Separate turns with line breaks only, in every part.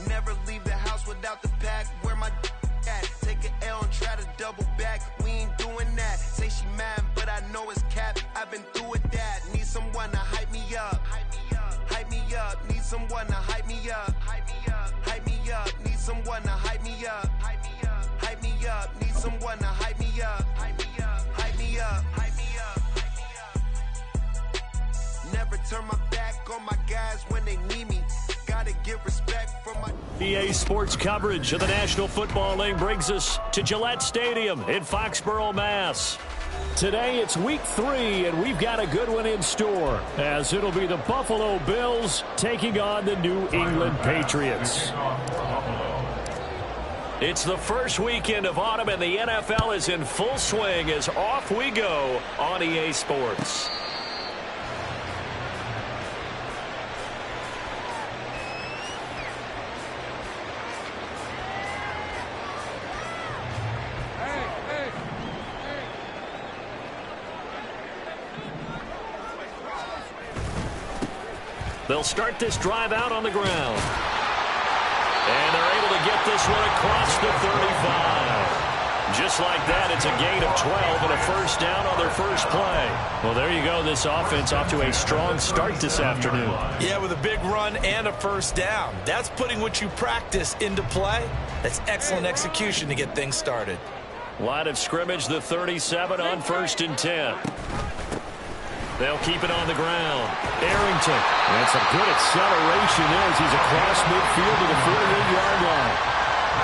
Never leave the house without the pack. Where my at? Take an L and try to double back. We ain't doing that. Say she mad, but I know it's cap. I've been through with that. Need someone to hype me up. Hype me up. Need someone to hype me up. Hype me up. Need someone to hype me up. Hype me up. Need someone to hype me up. Hype me up. Never turn my back on my guys when they need me. Gotta give respect for my...
EA Sports coverage of the National Football League brings us to Gillette Stadium in Foxborough, Mass. Today it's week 3, and we've got a good one in store, as it'll be the Buffalo Bills taking on the New England Patriots. It's the first weekend of autumn, and the NFL is in full swing as off we go on EA Sports. They'll start this drive out on the ground. And they're able to get this one across the 35. Just like that, it's a gain of 12 and a first down on their first play. Well, there you go. This offense off to a strong start this afternoon. Yeah, with a big run and a first down. That's putting what you practice into play. That's excellent execution to get things started. Line of scrimmage, the 37 on 1st and 10. They'll keep it on the ground. Arrington. And some good acceleration there as he's across midfield to the 48-yard line.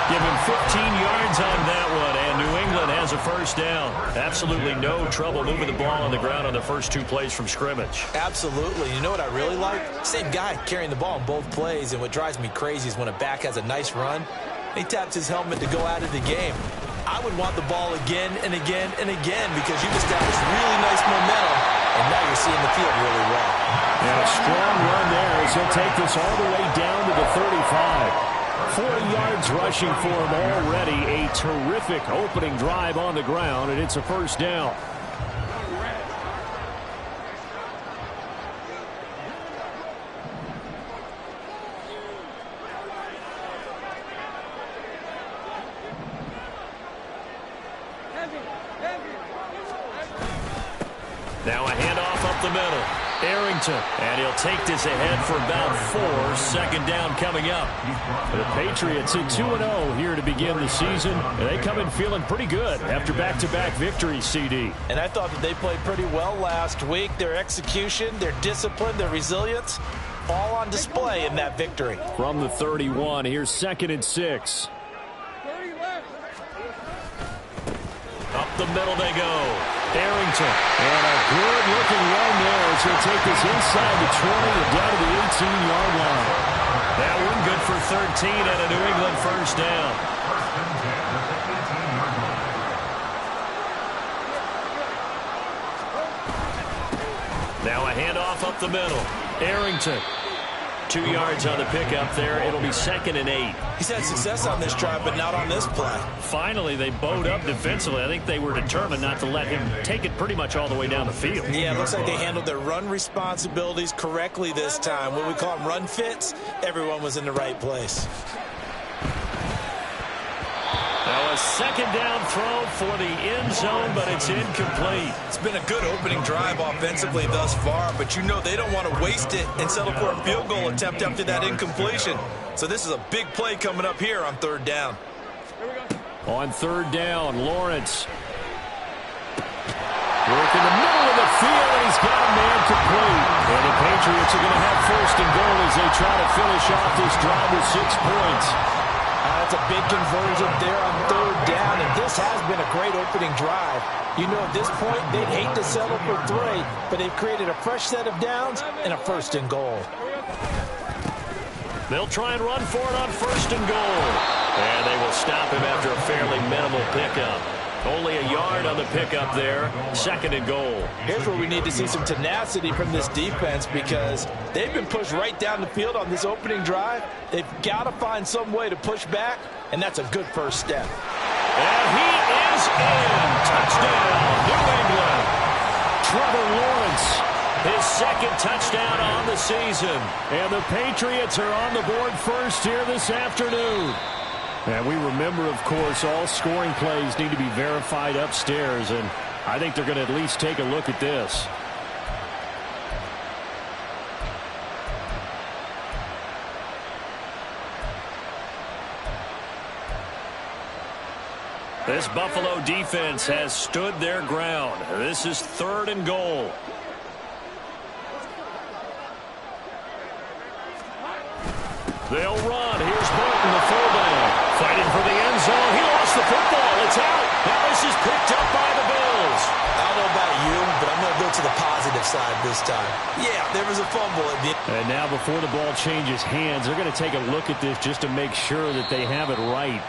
Give him 15 yards on that one, and New England has a first down. Absolutely no trouble moving the ball on the ground on the first 2 plays from scrimmage. Absolutely. You know what I really like? Same guy carrying the ball in both plays, and what drives me crazy is when a back has a nice run, he taps his helmet to go out of the game. I would want the ball again and again and again because you've established really nice momentum, and now you're seeing the field really well. And a strong run there as he'll take this all the way down to the 35. 40 yards rushing for him already. A terrific opening drive on the ground, and it's a first down. Now a handoff up the middle. Arrington, and he'll take this ahead for about 4. Second down coming up. The Patriots at 2-0 here to begin the season. And they come in feeling pretty good after back-to-back victories, CD. And I thought that they played pretty well last week. Their execution, their discipline, their resilience, all on display in that victory. From the 31, here's 2nd and 6. Up the middle they go. Arrington, and a good-looking run there as he'll take this inside the 20 and down to the 18-yard line. That one good for 13 and a New England first down. Now a handoff up the middle. Arrington. 2 yards on the pickup there. It'll be 2nd and 8. He's had success on this drive, but not on this play. Finally, they bowed up defensively. I think they were determined not to let him take it pretty much all the way down the field. Yeah, it looks like they handled their run responsibilities correctly this time. When we call them run fits, everyone was in the right place. Now a 2nd down throw for the end zone, but it's incomplete. It's been a good opening drive offensively thus far, but you know they don't want to waste it and settle for a field goal attempt after that incompletion. So this is a big play coming up here on 3rd down. On 3rd down, Lawrence. Work in the middle of the field, and he's got a man complete. And the Patriots are going to have 1st and goal as they try to finish off this drive with 6 points. That's a big conversion there on 3rd down, and this has been a great opening drive. You know, at this point, they'd hate to settle for 3, but they've created a fresh set of downs and a 1st and goal. They'll try and run for it on 1st and goal. And they will stop him after a fairly minimal pickup. Only a yard on the pickup there. 2nd and goal. Here's where we need to see some tenacity from this defense because they've been pushed right down the field on this opening drive. They've got to find some way to push back, and that's a good first step. And he is in. Touchdown, New England. Trevor Lawrence His second touchdown on the season. And the Patriots are on the board first here this afternoon. And we remember, of course, all scoring plays need to be verified upstairs. And I think they're going to at least take a look at this. This Buffalo defense has stood their ground. This is 3rd and goal. They'll run. Here's Bolton, the fullback, fighting for the end zone. He lost the football. It's out. Now this is picked up by the Bills.
I don't know about you, but I'm going to go to the positive side this time. Yeah, there was a fumble.
And now before the ball changes hands, they're going to take a look at this just to make sure that they have it right.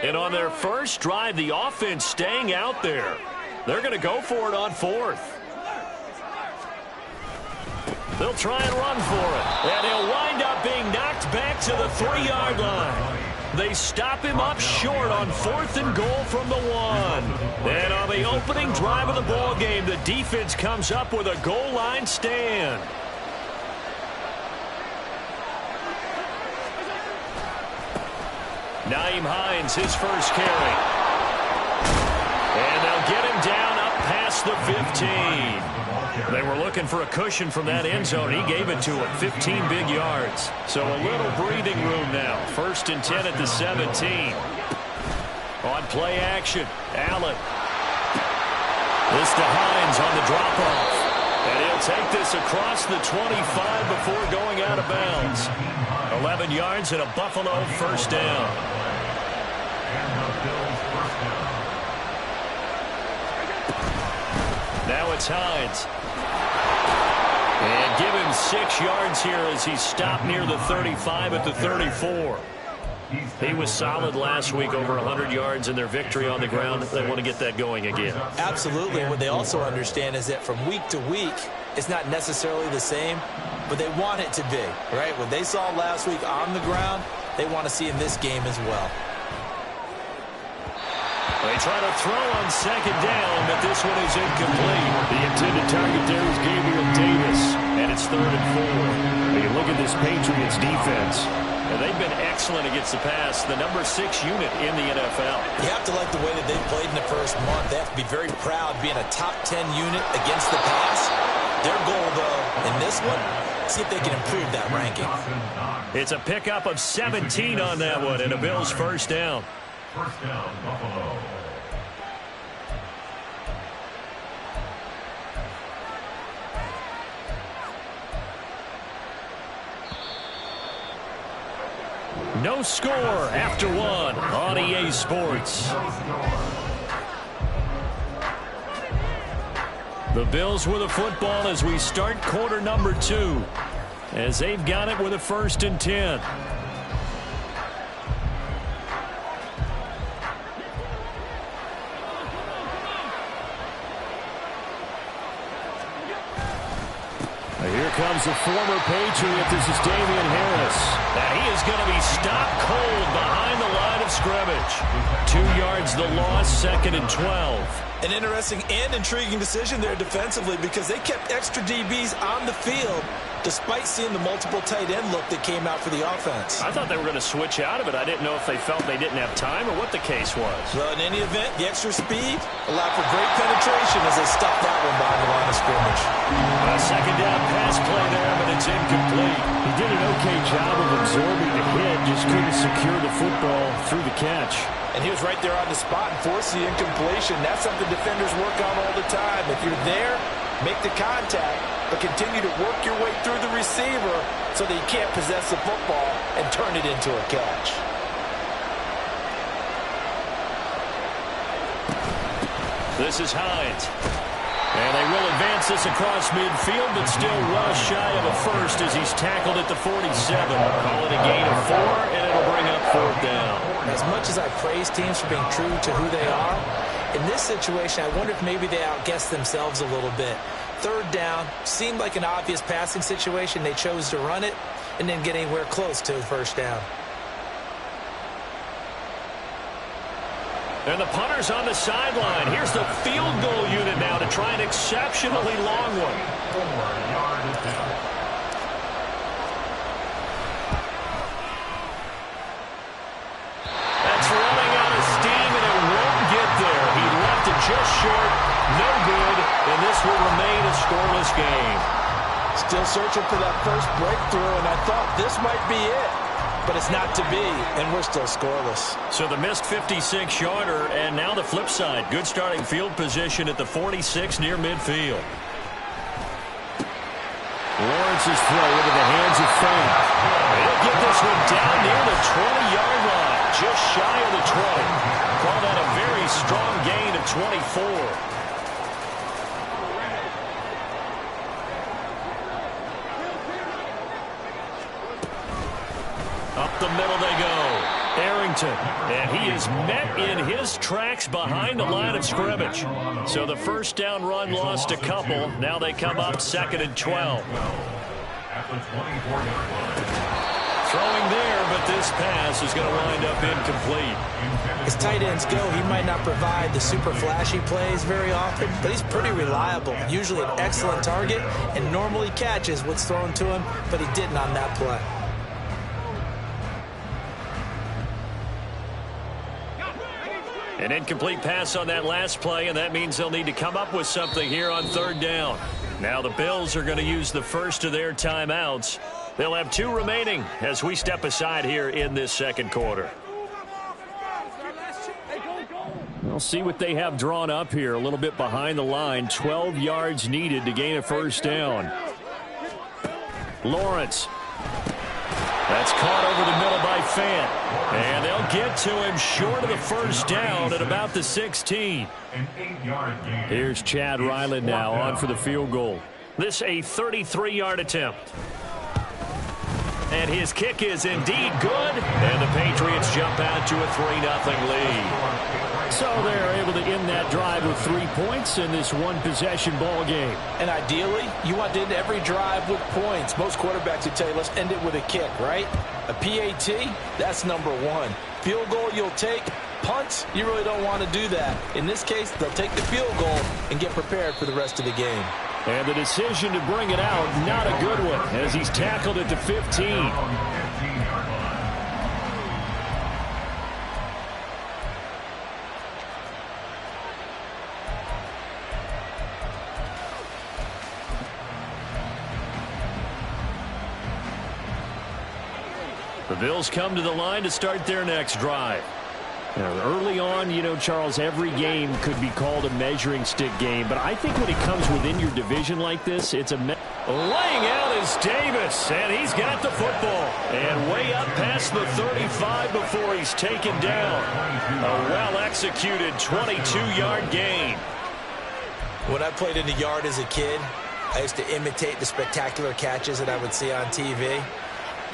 And on their first drive, the offense staying out there. They're going to go for it on 4th. They'll try and run for it. And he'll wind up being knocked back to the 3-yard line. They stop him up short on 4th and goal from the 1. And on the opening drive of the ball game, the defense comes up with a goal line stand. Nyheim Hines, his first carry. And they'll get him down up past the 15. They were looking for a cushion from that end zone. He gave it to him, 15 big yards. So a little breathing room now. 1st and 10 at the 17. On play action, Allen. This to Hines on the drop-off. And he'll take this across the 25 before going out of bounds. 11 yards and a Buffalo first down. Now it's Hines. And give him 6 yards here as he stopped near the 35 at the 34. He was solid last week, over 100 yards in their victory on the ground. They want to get that going again.
Absolutely. What they also understand is that from week to week, it's not necessarily the same, but they want it to be, right? What they saw last week on the ground, they want to see in this game as well.
They try to throw on 2nd down, but this one is incomplete. The intended target there is Gabriel Davis, and it's 3rd and 4. You look at this Patriots defense, and they've been excellent against the pass, the number 6 unit in the NFL.
You have to like the way that they've played in the first month. They have to be very proud being a top 10 unit against the pass. Their goal, though, in this one, see if they can improve that ranking.
It's a pickup of 17 on that one, and a Bills first down.
First down, Buffalo.
No score after 1 on EA Sports. The Bills with the football as we start quarter number 2, as they've got it with a 1st and 10. Here comes the former Patriot. This is Damian Harris. And he is going to be stopped cold behind the line of scrimmage. 2 yards the loss, 2nd and 12.
An interesting and intriguing decision there defensively because they kept extra DBs on the field despite seeing the multiple tight end look that came out for the offense.
I thought they were going to switch out of it. I didn't know if they felt they didn't have time or what the case was.
Well, in any event, the extra speed allowed for great penetration as they stuffed that one behind the line of scrimmage.
A 2nd down pass play there, but it's incomplete. He did an okay job of absorbing the hit, just couldn't secure the football through the catch.
And he was right there on the spot and forced the incompletion. That's something defenders work on all the time. If you're there, make the contact, but continue to work your way through the receiver so that you can't possess the football and turn it into a catch.
This is Hines. And they will advance this across midfield, but still well shy of a first as he's tackled at the 47. Call it a gain of 4, and it'll bring up 4th down.
As much as I praise teams for being true to who they are, in this situation, I wonder if maybe they outguessed themselves a little bit. third down, seemed like an obvious passing situation. They chose to run it and didn't get anywhere close to the first down.
And the punter's on the sideline. Here's the field goal unit now to try an exceptionally long one.
4-yard attempt.
That's running out of steam, and it won't get there. He left it just short. No good, and this will remain a scoreless game.
Still searching for that first breakthrough, and I thought this might be it. But it's not to be, and we're still scoreless.
So the missed 56-yarder, and now the flip side. Good starting field position at the 46 near midfield. Lawrence's throw into the hands of Fant. He'll get this one down near the 20-yard line, just shy of the 20. Call that a very strong gain of 24. Up the middle they go. Arrington. And he is met in his tracks behind the line of scrimmage. So the first down run lost a couple. Now they come up 2nd and 12.
At the 24-yard line.
Throwing there, but this pass is going to wind up incomplete.
As tight ends go, he might not provide the super flashy plays very often, but he's pretty reliable. Usually an excellent target and normally catches what's thrown to him, but he didn't on that play.
An incomplete pass on that last play, and that means they'll need to come up with something here on 3rd down. Now the Bills are going to use the first of their timeouts. They'll have 2 remaining as we step aside here in this 2nd quarter. We'll see what they have drawn up here. A little bit behind the line. 12 yards needed to gain a first down. Lawrence. That's caught over the middle by Fant. And they'll get to him short of the first down at about the 16.
An 8-yard gain.
Here's Chad Ryland now on for the field goal. This a 33-yard attempt. And his kick is indeed good. And the Patriots jump out to a 3-0 lead. So they're able to end that drive with 3 points in this one-possession ball game.
And ideally, you want to end every drive with points. Most quarterbacks would tell you, let's end it with a kick, right? A PAT, that's number 1. Field goal you'll take. Punts, you really don't want to do that. In this case, they'll take the field goal and get prepared for the rest of the game.
And the decision to bring it out, not a good one, as he's tackled at the 15. The Bills come to the line to start their next drive. Now, early on, you know, Charles, every game could be called a measuring stick game, but I think when it comes within your division like this, it's a laying out is Davis, and he's got the football. And way up past the 35 before he's taken down. A well-executed 22-yard gain.
When I played in the yard as a kid, I used to imitate the spectacular catches that I would see on TV.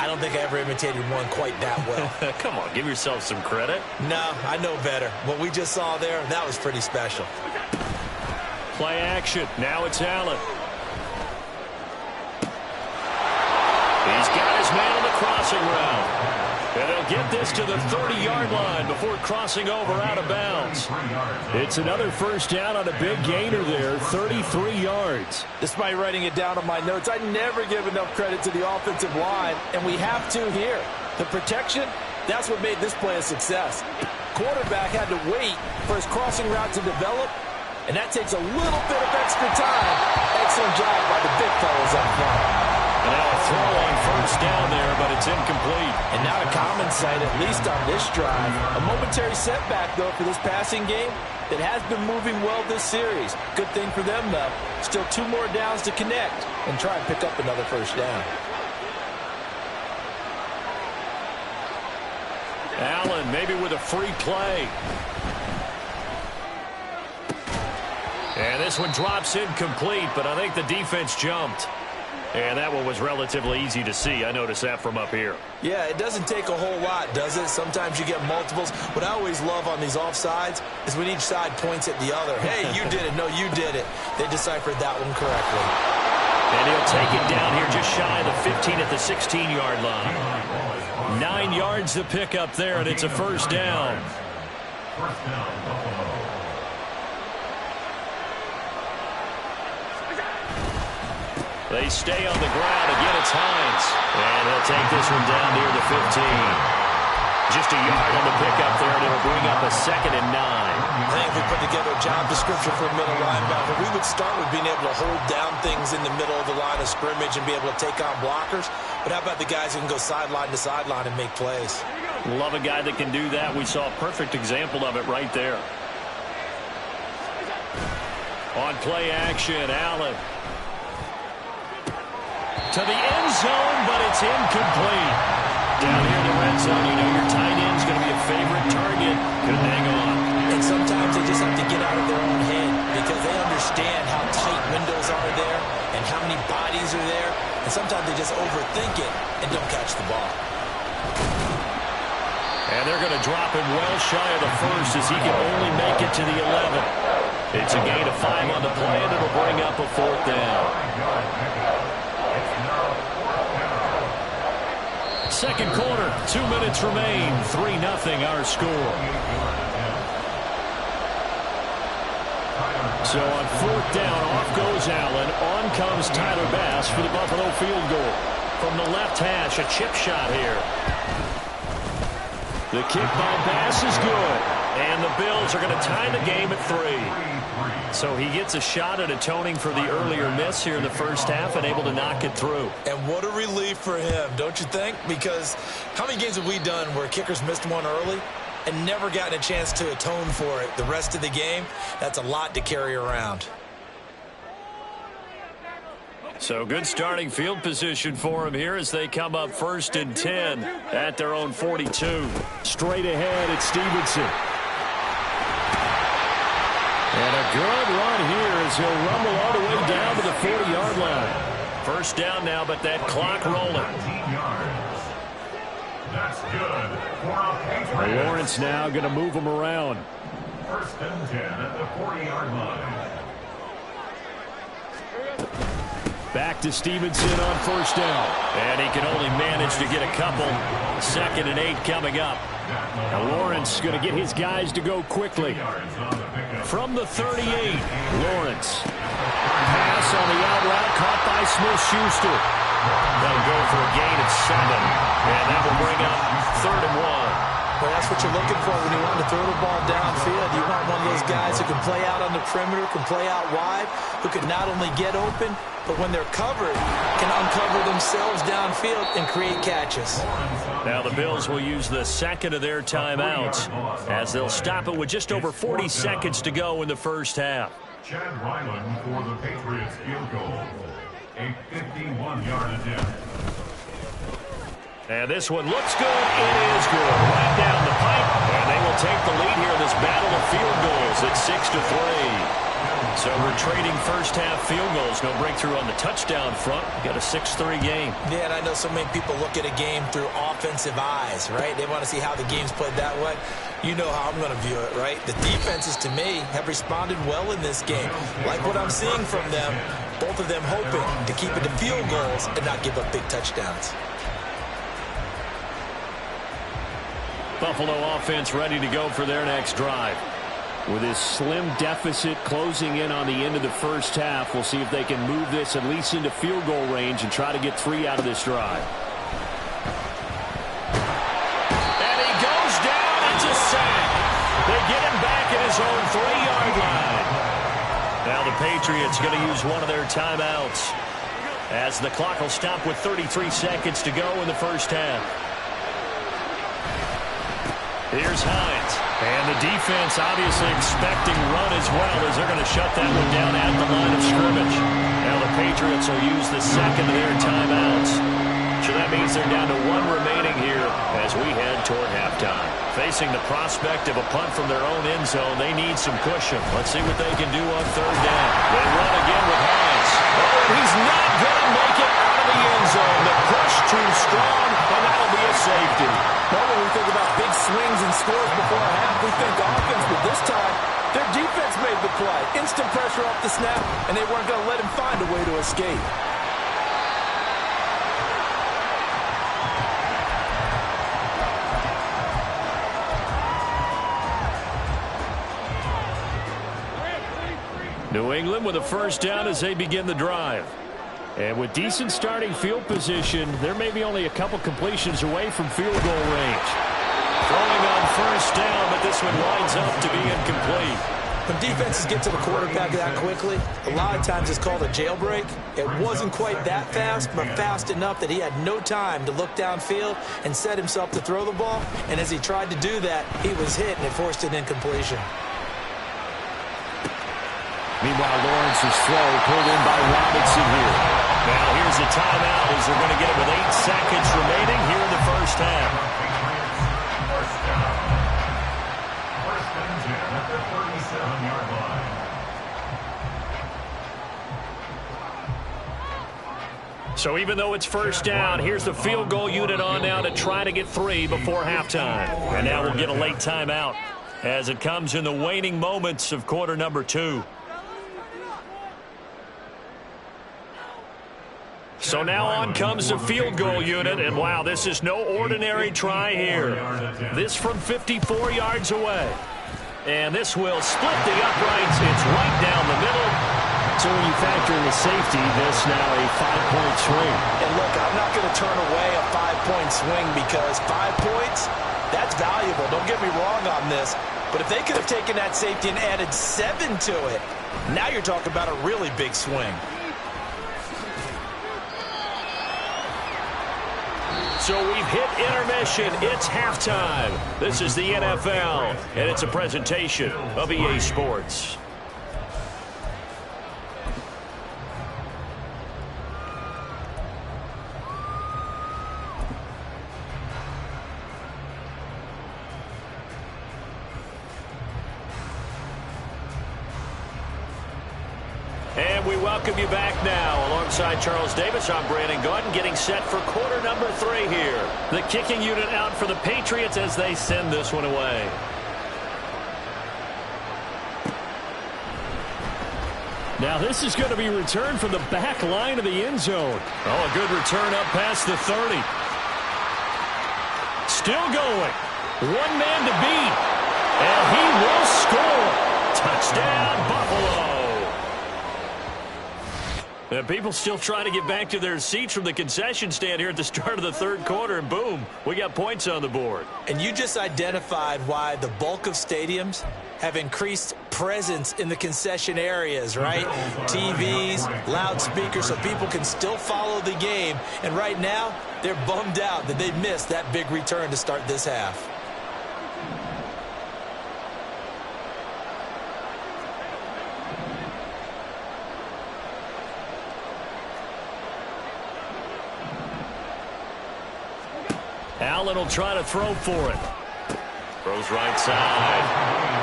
I don't think I ever imitated one quite that well.
Come on, give yourself some credit.
No, I know better. What we just saw there, that was pretty special.
Play action. Now it's Allen. He's got his man on the crossing route. And they'll get this to the 30-yard line before crossing over out of bounds. It's another first down on a big gainer there, 33 yards.
Despite writing it down on my notes, I never give enough credit to the offensive line, and we have to here. The protection, that's what made this play a success. Quarterback had to wait for his crossing route to develop, and that takes a little bit of extra time. Excellent job by the big fellas up front.
And now a throw on first down there, but it's incomplete.
And not a common sight, at least on this drive. A momentary setback, though, for this passing game that has been moving well this series. Good thing for them, though. Still 2 more downs to connect and try and pick up another first down.
Allen maybe with a free play. And this one drops incomplete, but I think the defense jumped. And that one was relatively easy to see. I noticed that from up here.
Yeah, it doesn't take a whole lot, does it? Sometimes you get multiples. What I always love on these offsides is when each side points at the other. Hey, you did it. No, you did it. They deciphered that one correctly.
And he'll take it down here just shy of the 15 at the 16-yard line. 9 yards to pick up there, and it's a first down.
First down, Buffalo.
They stay on the ground. Again, it's Hines. And he'll take this one down near the 15. Just a yard on the pickup there, and it'll bring up a 2nd and 9.
I think if we put together a job description for a middle linebacker, we would start with being able to hold down things in the middle of the line of scrimmage and be able to take on blockers. But how about the guys who can go sideline to sideline and make plays?
Love a guy that can do that. We saw a perfect example of it right there. On play action, Allen. To the end zone, but it's incomplete. Down here in the red zone, you know your tight end's going to be a favorite target. Couldn't hang on.
And sometimes they just have to get out of their own head because they understand how tight windows are there and how many bodies are there. And sometimes they just overthink it and don't catch the ball.
And they're going to drop him well shy of the first as he can only make it to the 11. It's a gain of 5 on the play, and it'll bring up a 4th down. Second quarter, 2 minutes remain. 3-0 our score. So on 4th down, off goes Allen. On comes Tyler Bass for the Buffalo field goal. From the left hash, a chip shot here. The kick by Bass is good. And the Bills are going to tie the game at 3. So he gets a shot at atoning for the earlier miss here in the first half and able to knock it through.
And what a relief for him, don't you think? Because how many games have we done where kickers missed one early and never gotten a chance to atone for it the rest of the game? That's a lot to carry around.
So good starting field position for him here as they come up 1st and 10 at their own 42. Straight ahead, it's Stevenson. And a good run here as he'll rumble all the way down to the 40-yard line. First down now, but that clock rolling.
19 yards. That's good for a Patriots.
Lawrence now going to move him around.
1st and 10 at the 40-yard line.
Back to Stevenson on 1st down. And he can only manage to get a couple. 2nd and 8 coming up. Now Lawrence going to get his guys to go quickly. From the 38, Lawrence. Pass on the out route caught by Smith-Schuster. They'll go for a gain of 7. And that will bring up 3rd and 1.
Well, that's what you're looking for when you want to throw the ball downfield. You want one of those guys who can play out on the perimeter, can play out wide, who can not only get open, but when they're covered, can uncover themselves downfield and create catches.
Now the Bills will use the 2nd of their timeouts as they'll stop it with just over 40 seconds to go in the first half.
Chad Ryland for the Patriots field goal. A 51-yard attempt.
And this one looks good. It is good. Right down the pipe. And they will take the lead here in this battle of field goals at 6-3. So we're trading first half field goals. No breakthrough on the touchdown front. Got a 6-3 game.
Yeah, and I know so many people look at a game through offensive eyes, right? They want to see how the game's played that way. You know how I'm going to view it, right? The defenses, to me, have responded well in this game. Like what I'm seeing from them, both of them hoping to keep it to field goals and not give up big touchdowns.
Buffalo offense ready to go for their next drive. With this slim deficit closing in on the end of the first half, we'll see if they can move this at least into field goal range and try to get 3 out of this drive. And he goes down. It's a sack. They get him back at his own 3-yard line. Now the Patriots going to use one of their timeouts as the clock will stop with 33 seconds to go in the first half. Here's Hines. And the defense obviously expecting run as well as they're going to shut that one down at the line of scrimmage. Now the Patriots will use the 2nd of their timeouts. So that means they're down to 1 remaining here as we head toward halftime. Fake facing the prospect of a punt from their own end zone. They need some cushion. Let's see what they can do on third down. They run again with Hines. Oh, and he's not going to make it out of the end zone. The push too strong, and that'll be a safety.
Well, when we think about big swings and scores before a half, we think offense, but this time, their defense made the play. Instant pressure off the snap, and they weren't going to let him find a way to escape.
New England with a first down as they begin the drive. And with decent starting field position, there may be only a couple completions away from field goal range. Throwing on first down, but this one winds up to be incomplete.
When defenses get to the quarterback that quickly, a lot of times it's called a jailbreak. It wasn't quite that fast, but fast enough that he had no time to look downfield and set himself to throw the ball. And as he tried to do that, he was hit, and it forced an incompletion.
Meanwhile, Lawrence's throw pulled in by Robinson here. Now here's a timeout as they're going to get it with 8 seconds remaining here in the first half.
First down. First and 10 at the 37-yard line.
So even though it's first down, here's the field goal unit on now to try to get 3 before halftime. And now we'll get a late timeout as it comes in the waning moments of quarter number 2. So now on comes the field goal unit, and wow, this is no ordinary try here. This from 54 yards away. And this will split the uprights. It's right down the middle. So when you factor in the safety, this now a 5-point swing.
And look, I'm not going to turn away a 5-point swing because 5 points, that's valuable. Don't get me wrong on this. But if they could have taken that safety and added 7 to it, now you're talking about a really big swing.
So we've hit intermission. It's halftime. This is the NFL, and it's a presentation of EA Sports. And we welcome you back now. Alongside Charles Davis, I'm Brandon Gaudin, getting set for quarter number 3 here. The kicking unit out for the Patriots as they send this one away. Now this is going to be returned from the back line of the end zone. Oh, a good return up past the 30. Still going. One man to beat. And he will score. Touchdown, Buffalo. And people still trying to get back to their seats from the concession stand here at the start of the third quarter, and boom, we got points on the board.
And you just identified why the bulk of stadiums have increased presence in the concession areas, right? TVs, loudspeakers, so people can still follow the game. And right now, they're bummed out that they missed that big return to start this half.
Allen will try to throw for it. Throws right side.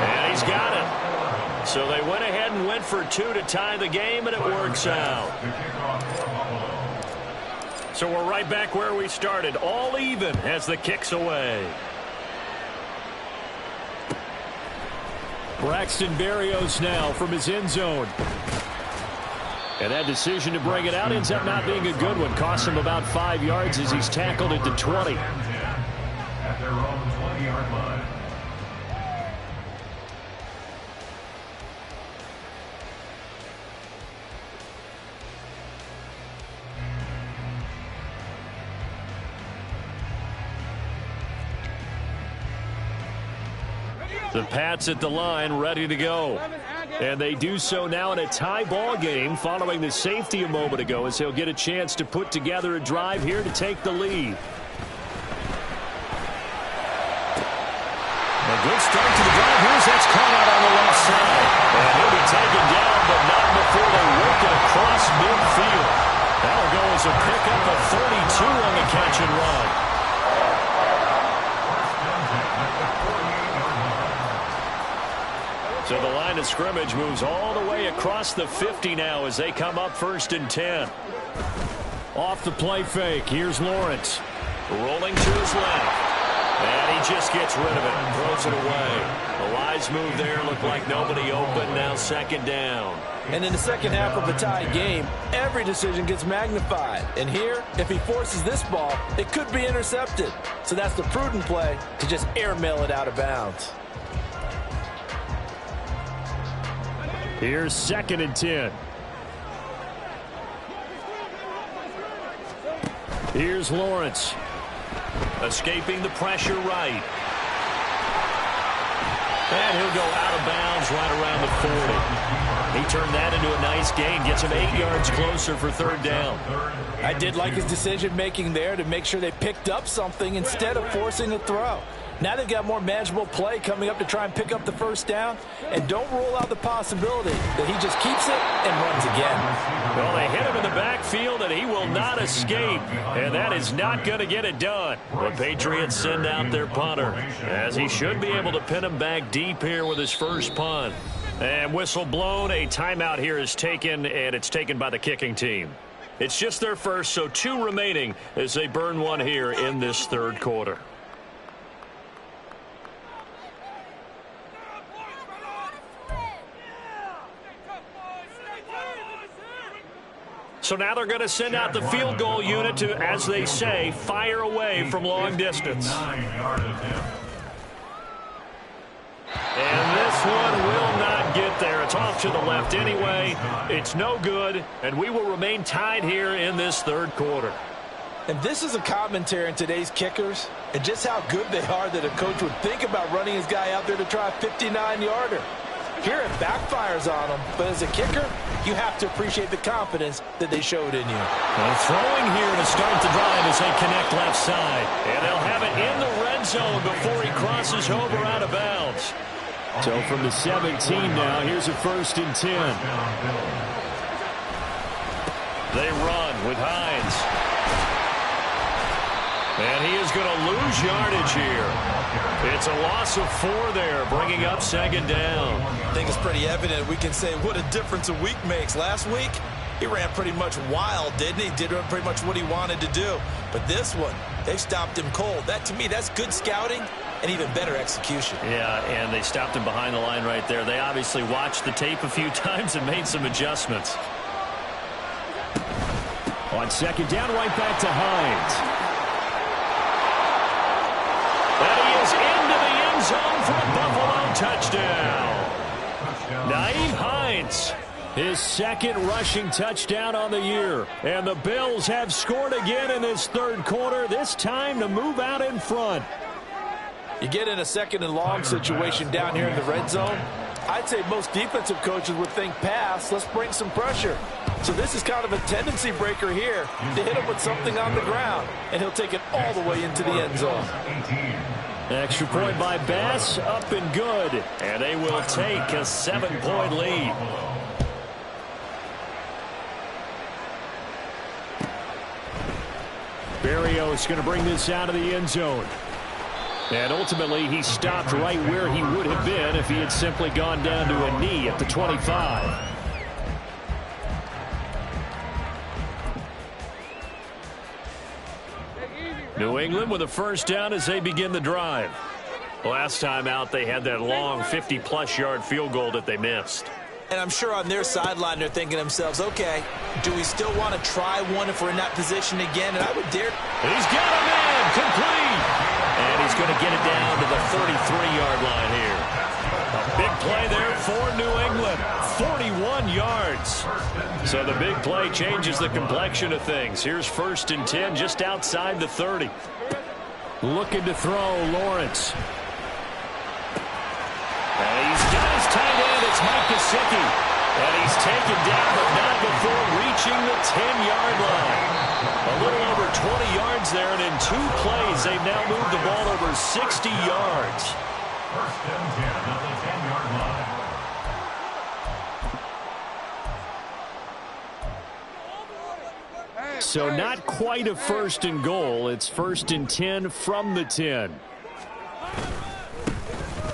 And he's got it. So they went ahead and went for 2 to tie the game, and it works out. So we're right back where we started. All even as the kick's away. Braxton Berrios now from his end zone. And that decision to bring it out ends up not being a good one. Costs him about 5 yards as he's tackled at the 20.
At their own 20-yard line.
The Pats at the line, ready to go. And they do so now in a tie ball game following the safety a moment ago as they'll get a chance to put together a drive here to take the lead. A good start to the drive. Here's that's caught out on the left side. And he'll be taken down, but not before they work it across midfield. That'll go as a pickup of 32 on the catch and run. So the line of scrimmage moves all the way across the 50 now as they come up 1st and 10. Off the play fake. Here's Lawrence. Rolling to his left. And he just gets rid of it. Throws it away. The wise move there. Looked like nobody open. Now 2nd down.
And in the second half of a tied game, every decision gets magnified. And here, if he forces this ball, it could be intercepted. So that's the prudent play to just airmail it out of bounds.
Here's 2nd and 10. Here's Lawrence. Escaping the pressure right. And he'll go out of bounds right around the 40. He turned that into a nice gain. Gets him 8 yards closer for 3rd down.
I did like his decision-making there to make sure they picked up something instead of forcing a throw. Now they've got more manageable play coming up to try and pick up the 1st down. And don't rule out the possibility that he just keeps it and runs again.
Well, they hit him in the backfield, and he will not escape. And that is not going to get it done. The Patriots send out their punter, as he should be able to pin him back deep here with his first punt. And whistle blown. A timeout here is taken, and it's taken by the kicking team. It's just their first, so 2 remaining as they burn one here in this 3rd quarter. So now they're going to send out the field goal unit to, as they say, fire away from long distance. And this one will not get there. It's off to the left anyway. It's no good, and we will remain tied here in this 3rd quarter.
And this is a commentary on today's kickers and just how good they are that a coach would think about running his guy out there to try a 59-yarder. Here it backfires on him, but as a kicker, you have to appreciate the confidence that they showed in you.
Well, throwing here to start the drive as they connect left side. And they'll have it in the red zone before he crosses over out of bounds. So from the 17 now, here's a 1st and 10. They run with Hines. And he is going to lose yardage here. It's a loss of 4 there, bringing up 2nd down.
I think it's pretty evident. We can say what a difference a week makes. Last week, he ran pretty much wild, didn't he? Did pretty much what he wanted to do. But this one, they stopped him cold. That, to me, that's good scouting and even better execution.
Yeah, and they stopped him behind the line right there. They obviously watched the tape a few times and made some adjustments. On 2nd down, right back to Hines. And he is into the end zone for a Buffalo touchdown. Nyheim Hines, his 2nd rushing touchdown on the year. And the Bills have scored again in this 3rd quarter, this time to move out in front.
You get in a 2nd and long situation down here in the red zone, I'd say most defensive coaches would think pass, let's bring some pressure. So this is kind of a tendency breaker here to hit him with something on the ground, and he'll take it all the way into the end zone.
Extra point by Bass, up and good. And they will take a 7-point lead. Berrios going to bring this out of the end zone. And ultimately, he stopped right where he would have been if he had simply gone down to a knee at the 25. New England with a 1st down as they begin the drive. Last time out, they had that long 50-plus yard field goal that they missed.
And I'm sure on their sideline, they're thinking to themselves, okay, do we still want to try one if we're in that position again? And I would dare.
He's got a man, complete. And he's going to get it down to the 33-yard line here. A big play there for New England, 41 yards. So the big play changes the complexion of things. Here's 1st and 10 just outside the 30. Looking to throw, Lawrence. And he's got his tight end. It's Mike Gesicki. And he's taken down, but not before reaching the 10-yard line. A little over 20 yards there, and in 2 plays, they've now moved the ball over 60 yards.
1st and 10 at the 10-yard line.
So not quite a 1st and goal. It's 1st and 10 from the 10.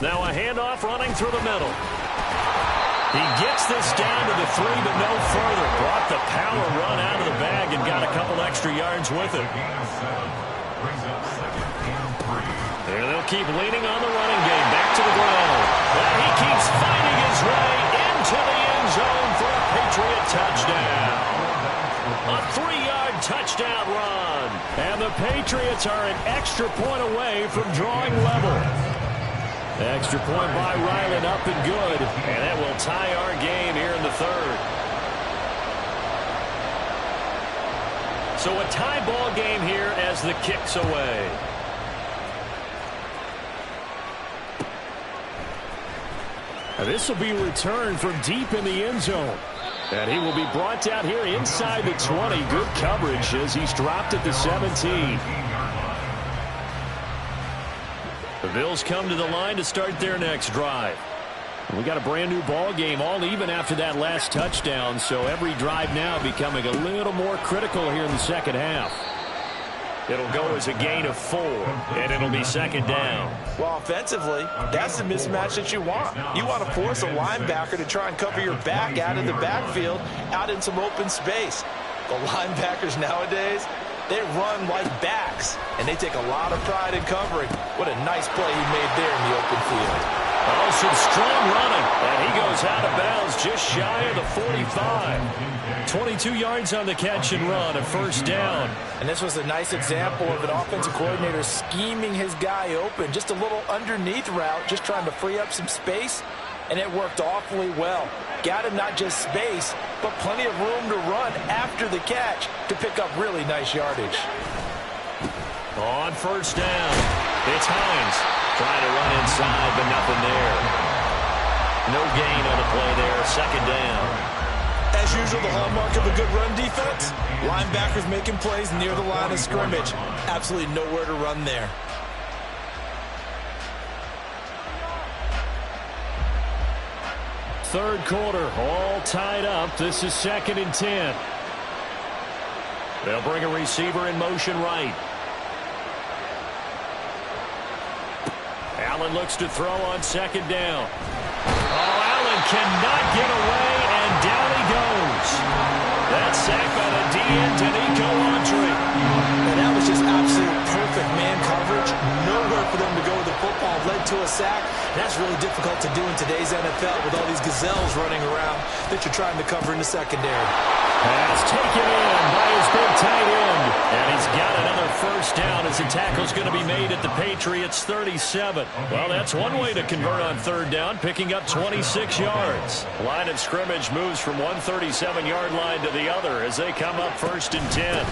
Now a handoff running through the middle. He gets this down to the 3, but no further. Brought the power run out of the bag and got a couple extra yards with it. And they'll keep leaning on the running game. Back to the ground. And he keeps finding his way into the end zone for a Patriot touchdown. A 3-yard touchdown run. And the Patriots are an extra point away from drawing level. Extra point by Ryland, up and good. And that will tie our game here in the third. So a tie ball game here as the kick's away. This will be returned from deep in the end zone. And he will be brought down here inside the 20. Good coverage as he's dropped at the 17. The Bills come to the line to start their next drive. We got a brand new ball game, all even after that last touchdown. So every drive now becoming a little more critical here in the second half. It'll go as a gain of 4, and it'll be second down.
Well, offensively, that's the mismatch that you want. You want to force a linebacker to try and cover your back out of the backfield, out in some open space. The linebackers nowadays, they run like backs, and they take a lot of pride in covering. What a nice play he made there in the open field.
Oh, some strong running, and he goes out of bounds just shy of the 45. 22 yards on the catch and run, a first down.
And this was a nice example of an offensive coordinator scheming his guy open. Just a little underneath route, just trying to free up some space, and it worked awfully well. Got him not just space, but plenty of room to run after the catch to pick up really nice yardage.
On first down, it's Hines. Trying to run inside, but nothing there. No gain on the play there. Second down.
As usual, the hallmark of a good run defense, linebackers making plays near the line of scrimmage. Absolutely nowhere to run there.
Third quarter, all tied up. This is 2nd and 10. They'll bring a receiver in motion right. Allen looks to throw on second down. Oh, Allen cannot get away, and down he goes. That's sacked by the DN, Danico Autry.
And that was just absolute perfect man coverage. Nowhere for them to go with the football. Led to a sack. That's really difficult to do in today's NFL with all these gazelles running around that you're trying to cover in the secondary.
Pass taken in by his big tight end. And he's got another first down as the tackle's going to be made at the Patriots' 37. Well, that's one way to convert on third down, picking up 26 yards. Line of scrimmage moves from one 37-yard line to the other as they come up 1st and 10.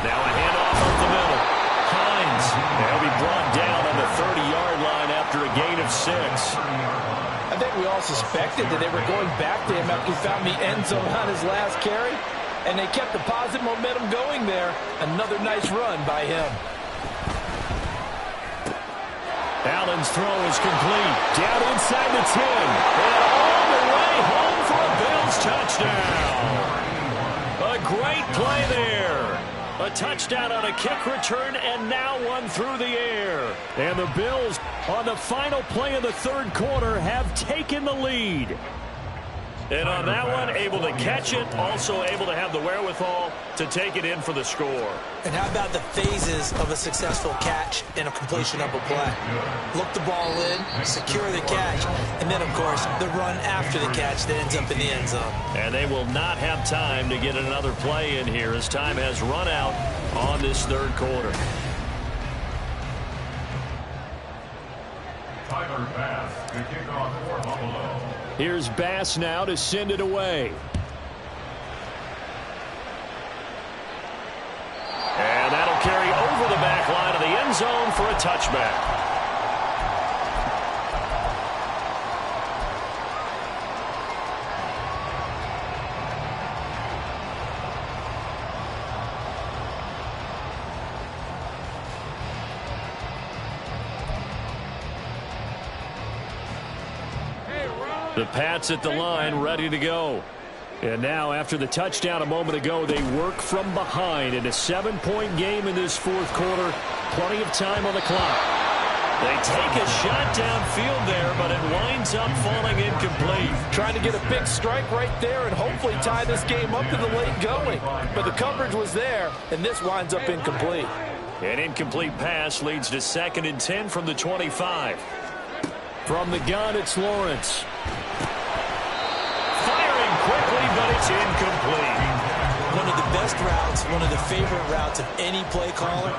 Now a handoff up the middle. Hines. He'll be brought down on the 30-yard line after a gain of 6.
I think we all suspected that they were going back to him after he found the end zone on his last carry, and they kept the positive momentum going there. Another nice run by him.
Allen's throw is complete. Down inside the 10. And all the way home for a Bills touchdown. A great play there. A touchdown on a kick return, and now one through the air. And the Bills, on the final play of the third quarter, have taken the lead. And on that one, able to catch it, also able to have the wherewithal to take it in for the score.
And how about the phases of a successful catch and a completion of a play? Look the ball in, secure the catch, and then, of course, the run after the catch that ends up in the end zone.
And they will not have time to get another play in here as time has run out on this third quarter.
Tyler Bass to kick off for Buffalo.
Here's Bass now to send it away. And that'll carry over the back line of the end zone for a touchback. The Pats at the line, ready to go. And now, after the touchdown a moment ago, they work from behind in a 7-point game in this fourth quarter. Plenty of time on the clock. They take a shot downfield there, but it winds up falling incomplete.
Trying to get a big strike right there and hopefully tie this game up to the late going. But the coverage was there, and this winds up incomplete.
An incomplete pass leads to 2nd and 10 from the 25. From the gun, it's Lawrence. Firing quickly, but it's incomplete.
One of the best routes, one of the favorite routes of any play caller.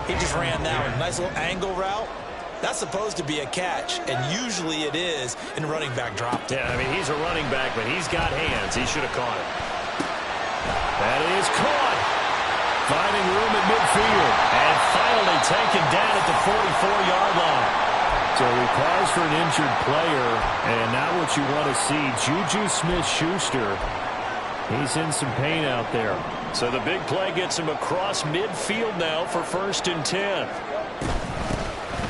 He just ran that one. Nice little angle route. That's supposed to be a catch, and usually it is in running back drop.
Yeah, I mean, he's a running back, but he's got hands. He should have caught it. That is caught. Finding room at midfield. And finally taken down at the 44-yard line. So we pause for an injured player, and not what you want to see. Juju Smith-Schuster. He's in some pain out there. So the big play gets him across midfield now for 1st and 10.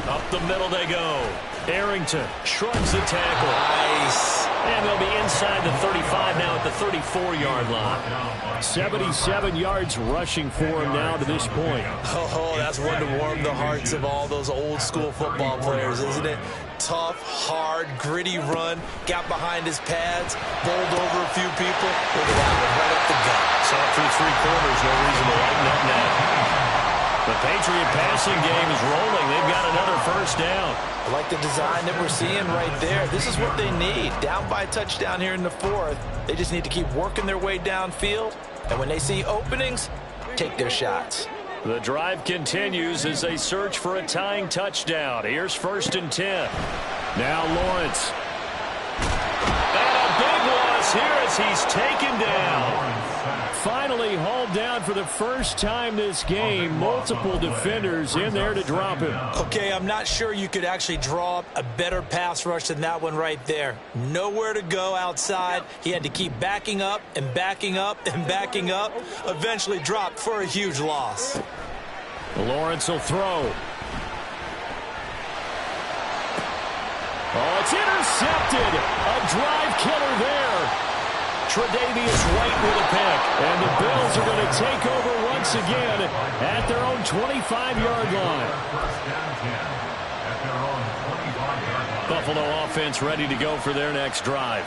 Up the middle they go. Arrington shrugs the tackle.
Nice.
And they'll be inside the 35 now at the 34-yard line. 77 yards rushing for him now to this point.
Oh, that's one to warm the hearts of all those old-school football players, isn't it? Tough, hard, gritty run. Got behind his pads, bowled over a few people. Look at that one, right up the gut.
Saw it through 3 quarters. No reason to lighten up now. The Patriot passing game is rolling. They've got another 1st down.
I like the design that we're seeing right there. This is what they need. Down by a touchdown here in the 4th. They just need to keep working their way downfield. And when they see openings, take their shots.
The drive continues as they search for a tying touchdown. Here's 1st and 10. Now Lawrence. And a big loss here as he's taken down. Finally hauled down for the first time this game. Multiple defenders in there to drop him.
Okay, I'm not sure you could actually draw up a better pass rush than that one right there. Nowhere to go outside. He had to keep backing up and backing up and backing up. Eventually dropped for a huge loss.
Lawrence will throw. Oh, it's intercepted. A drive killer there. Tre'Davious White with a pick. And the Bills are going to take over once again at their own 25-yard line. Buffalo offense ready to go for their next drive.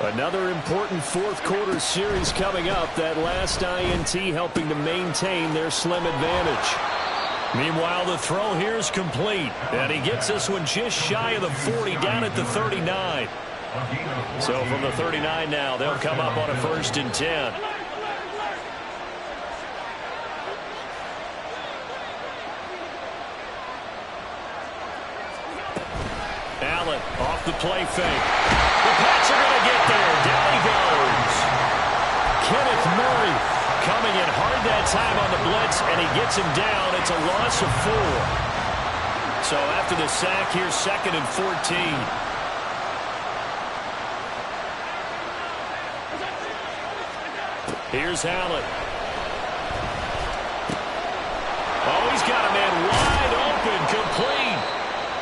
Another important 4th quarter series coming up. That last INT helping to maintain their slim advantage. Meanwhile, the throw here is complete. And he gets this one just shy of the 40, down at the 39. So from the 39 now, they'll come up on a 1st and 10. Allen off the play fake. The Pats are going to get there. Down he goes. Kenneth Murray coming in hard that time on the blitz, and he gets him down. It's a loss of 4. So after the sack, here's 2nd and 14. Here's Allen. Oh, he's got a man wide open, complete.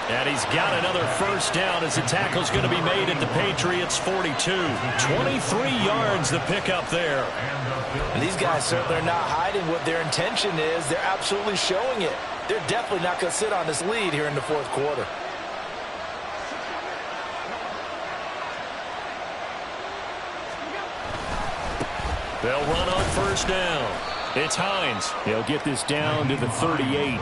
And he's got another 1st down as the tackle's going to be made at the Patriots' 42. 23 yards the pickup there.
And these guys certainly are not hiding what their intention is. They're absolutely showing it. They're definitely not going to sit on this lead here in the 4th quarter.
They'll run on 1st down. It's Hines. He'll get this down to the 38.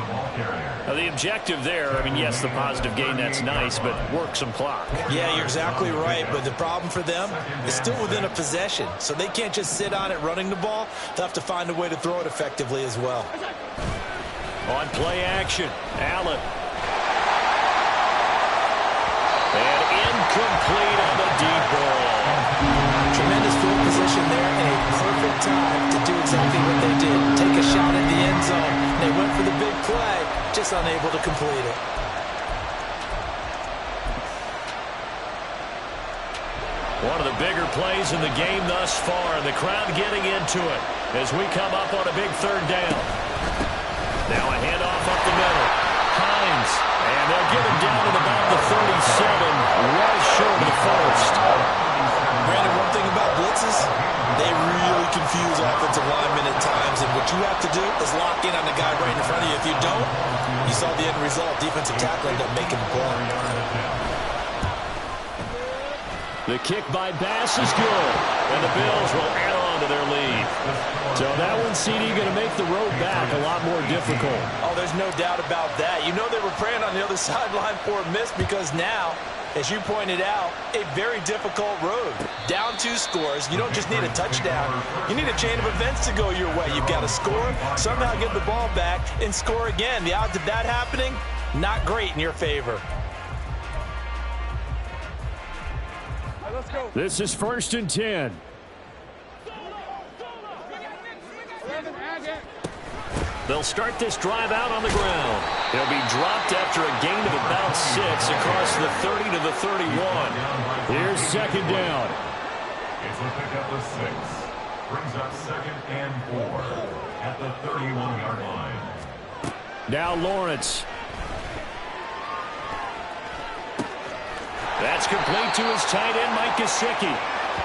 Now, the objective there, I mean, yes, the positive gain, that's nice, but work some clock.
Yeah, you're exactly right, but the problem for them is still within a possession, so they can't just sit on it running the ball. They'll have to find a way to throw it effectively as well.
On play action, Allen. And incomplete on the deep ball.
Tremendous field position there and a perfect time to do exactly what they did. Take a shot at the end zone. They went for the big play, just unable to complete it.
One of the bigger plays in the game thus far, and the crowd getting into it as we come up on a big 3rd down. Now a handoff up the middle. Hines, and they'll get him down at about the 37, well short of the 1st.
Brandon, one thing about blitzes, they really confuse offensive linemen at times, and with you have to do is lock in on the guy right in front of you. If you don't, you saw the end result. Defensive tackle ended up making the play.
The kick by Bass is good, and the Bills will add on to their lead. So that one, CD, going to make the road back a lot more difficult.
Oh, there's no doubt about that. You know they were praying on the other sideline for a miss because now, as you pointed out, a very difficult road. Down 2 scores. You don't just need a touchdown. You need a chain of events to go your way. You've got to score, somehow get the ball back, and score again. The odds of that happening, not great in your favor.
This is 1st and 10. They'll start this drive out on the ground. He'll be dropped after a gain of about 6 across the 30 to the 31. Here's 2nd down.
It's a pickup of 6. Brings up 2nd and 4 at the 31-yard line.
Now Lawrence. That's complete to his tight end, Mike Gesicki.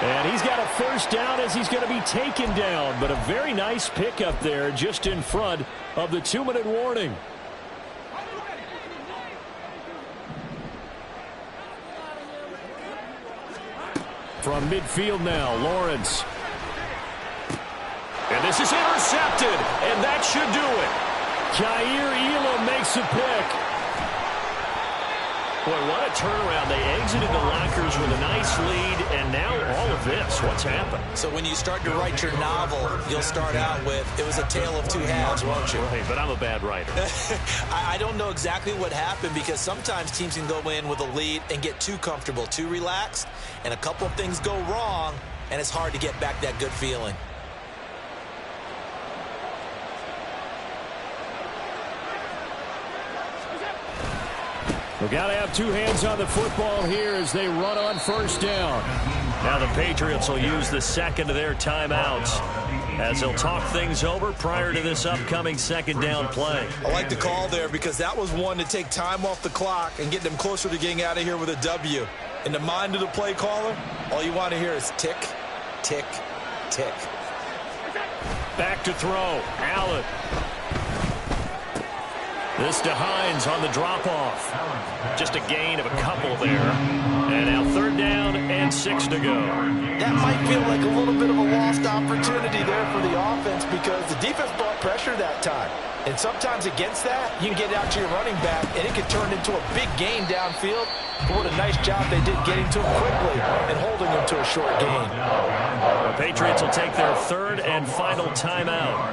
And he's got a 1st down as he's going to be taken down. But a very nice pickup there just in front of the 2-minute warning. From midfield now, Lawrence. And this is intercepted, and that should do it. Kaiir Elam makes a pick. Boy, what a turnaround. They exited the lockers with a nice lead, and now all of this. What's happened?
So when you start to write your novel, you'll start out with, it was a tale of 2 halves, won't you?
Hey, but I'm a bad writer.
I don't know exactly what happened because sometimes teams can go in with a lead and get too comfortable, too relaxed, and a couple of things go wrong, and it's hard to get back that good feeling.
We've got to have 2 hands on the football here as they run on 1st down. Now the Patriots will use the 2nd of their timeouts as they'll talk things over prior to this upcoming 2nd down play.
I like the call there because that was one to take time off the clock and get them closer to getting out of here with a W. In the mind of the play caller, all you want to hear is tick, tick, tick.
Back to throw. Allen. This to Hines on the drop-off. Just a gain of a couple there. And now 3rd down and 6 to go.
That might feel like a little bit of a lost opportunity there for the offense because the defense brought pressure that time. And sometimes against that, you can get out to your running back, and it can turn into a big gain downfield. But what a nice job they did getting to him quickly and holding him to a short gain.
The Patriots will take their 3rd and final timeout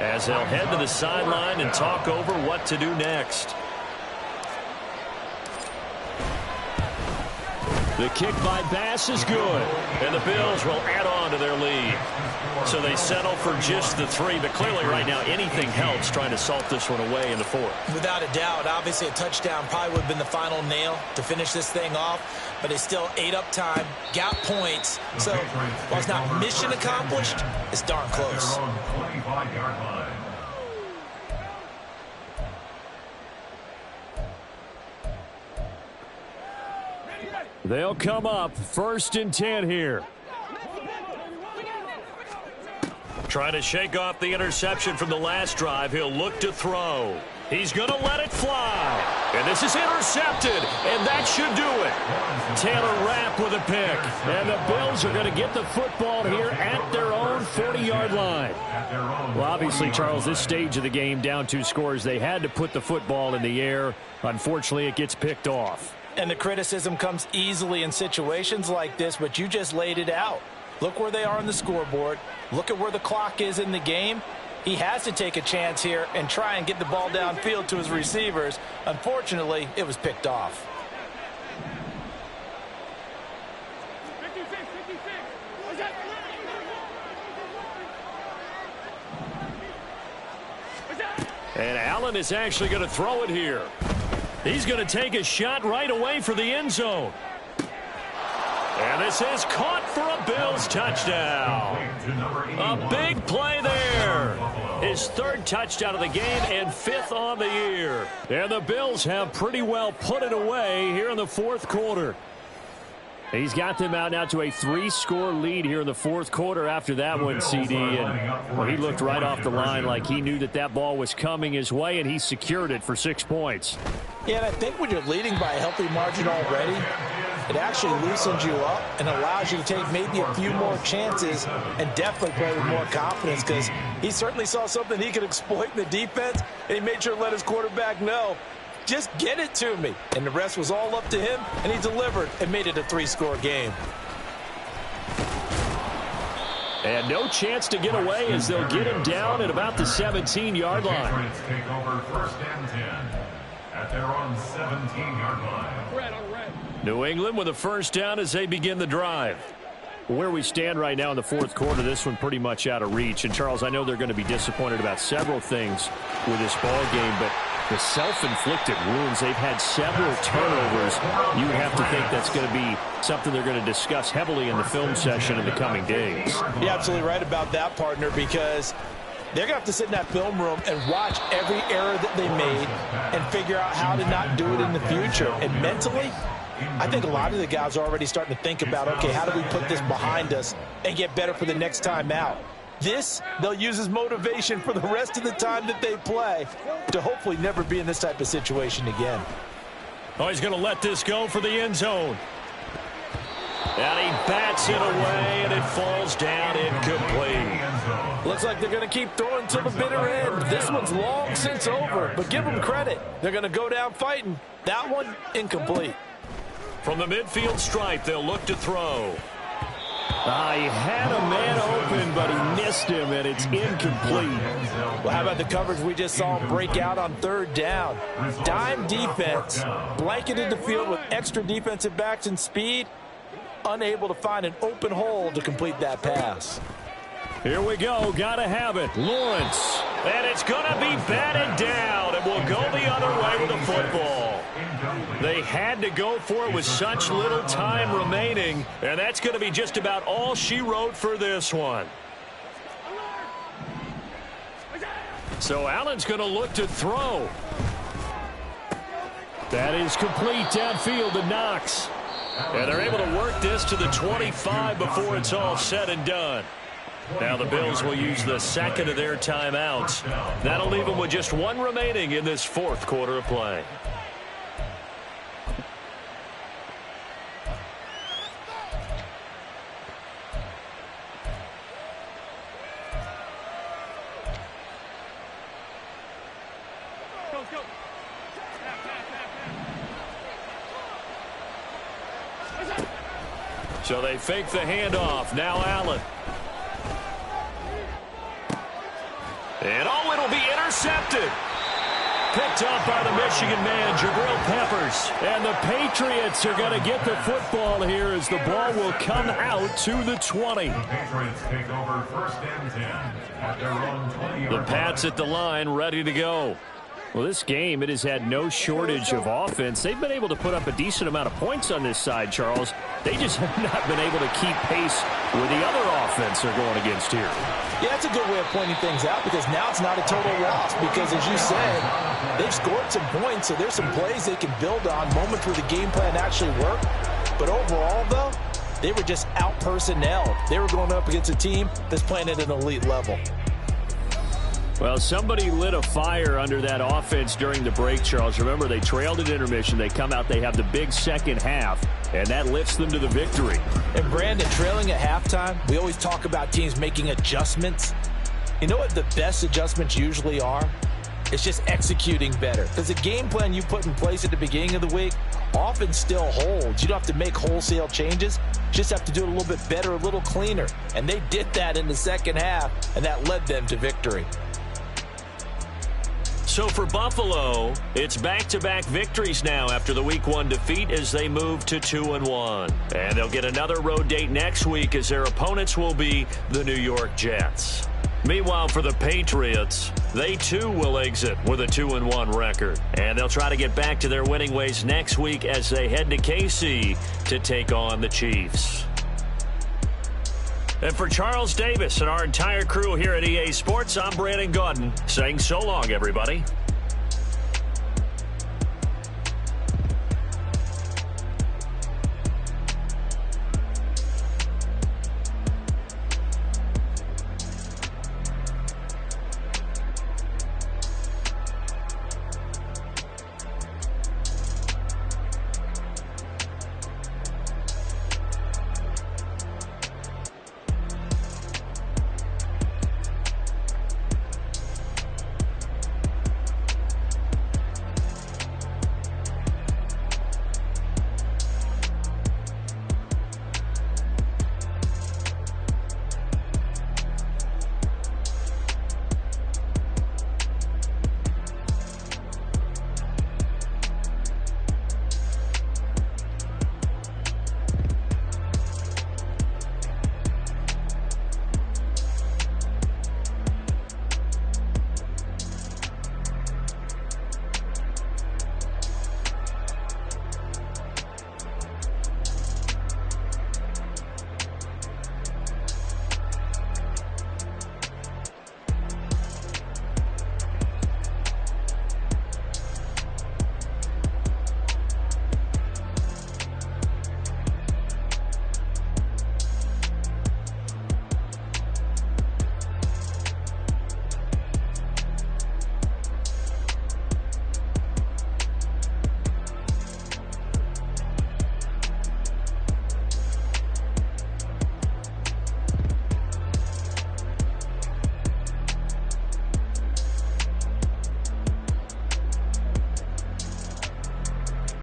as they'll head to the sideline and talk over what to do next. The kick by Bass is good, and the Bills will add on to their lead. So they settle for just the 3, but clearly right now anything helps trying to salt this one away in the 4th.
Without a doubt, obviously a touchdown probably would have been the final nail to finish this thing off, but they still ate up time, got points. So while it's not mission accomplished, it's darn close.
25-yard line.
They'll come up 1st and 10 here. Trying to shake off the interception from the last drive. He'll look to throw. He's going to let it fly. And this is intercepted, and that should do it. Taylor Rapp with a pick. And the Bills are going to get the football here at their own 40-yard line. Well, obviously, Charles, this stage of the game, down 2 scores, they had to put the football in the air. Unfortunately, it gets picked off.
And the criticism comes easily in situations like this, but you just laid it out. Look where they are on the scoreboard. Look at where the clock is in the game. He has to take a chance here and try and get the ball downfield to his receivers. Unfortunately, it was picked off.
And Allen is actually going to throw it here. He's going to take a shot right away for the end zone. And this is caught for a Bills touchdown. A big play there. His 3rd touchdown of the game and 5th on the year. And the Bills have pretty well put it away here in the 4th quarter. He's got them out now to a 3-score lead here in the fourth quarter after that one, CD. And well, he looked right off the line like he knew that that ball was coming his way, and he secured it for 6 points.
Yeah, and I think when you're leading by a healthy margin already, it actually loosens you up and allows you to take maybe a few more chances and definitely play with more confidence, because he certainly saw something he could exploit in the defense, and he made sure to let his quarterback know, just get it to me. And the rest was all up to him, and he delivered and made it a 3-score game.
And no chance to get away as they'll get him down at about the 17-yard line.
Patriots take over 1st and 10 at their own 17-yard line.
New England with a first down as they begin the drive. Where we stand right now in the fourth quarter, this one pretty much out of reach. And, Charles, I know they're going to be disappointed about several things with this ball game, but the self-inflicted wounds, they've had several turnovers. You would have to think that's going to be something they're going to discuss heavily in the film session in the coming days.
You're absolutely right about that, partner, because they're going to have to sit in that film room and watch every error that they made and figure out how to not do it in the future. And mentally, I think a lot of the guys are already starting to think about, okay, how do we put this behind us and get better for the next time out? This, they'll use as motivation for the rest of the time that they play to hopefully never be in this type of situation again.
Oh, he's going to let this go for the end zone. And he bats it away, and it falls down incomplete.
Looks like they're going to keep throwing to the bitter end. This one's long since over, but give them credit. They're going to go down fighting. That one, incomplete.
From the midfield stripe, they'll look to throw. He had a man open, but he missed him, and it's incomplete.
Well, how about the coverage we just saw him break out on 3rd down? Dime defense, blanketed the field with extra defensive backs and speed, unable to find an open hole to complete that pass.
Here we go. Got to have it. Lawrence. And it's going to be batted down, and will go the other way with the football. They had to go for it with such little time remaining, and that's going to be just about all she wrote for this one. So Allen's going to look to throw. That is complete downfield to Knox. And they're able to work this to the 25 before it's all said and done. Now the Bills will use the second of their timeouts. That'll leave them with just one remaining in this fourth quarter of play. So they fake the handoff. Now Allen. And it'll be intercepted. Picked up by the Michigan man, Jabril Peppers. And the Patriots are going to get the football here as the ball will come out to the 20.
The Patriots take over 1st and 10 at their own 20-yard line.
The Pats at the line, ready to go. Well, this game, it has had no shortage of offense. They've been able to put up a decent amount of points on this side, Charles. They just have not been able to keep pace with the other offense they're going against here.
Yeah, that's a good way of pointing things out, because now it's not a total loss, because as you said, they've scored some points, so there's some plays they can build on, moments where the game plan actually worked. But overall, though, they were just out-personnelled. They were going up against a team that's playing at an elite level.
Well, somebody lit a fire under that offense during the break, Charles. Remember, they trailed at intermission. They come out, they have the big second half, and that lifts them to the victory.
And, Brandon, trailing at halftime, we always talk about teams making adjustments. You know what the best adjustments usually are? It's just executing better. Because the game plan you put in place at the beginning of the week often still holds. You don't have to make wholesale changes. You just have to do it a little bit better, a little cleaner. And they did that in the second half, and that led them to victory.
So for Buffalo, it's back-to-back victories now after the Week 1 defeat as they move to 2-1. And they'll get another road date next week as their opponents will be the New York Jets. Meanwhile, for the Patriots, they too will exit with a 2-1 record. And they'll try to get back to their winning ways next week as they head to KC to take on the Chiefs. And for Charles Davis and our entire crew here at EA Sports, I'm Brandon Gaudin saying so long, everybody.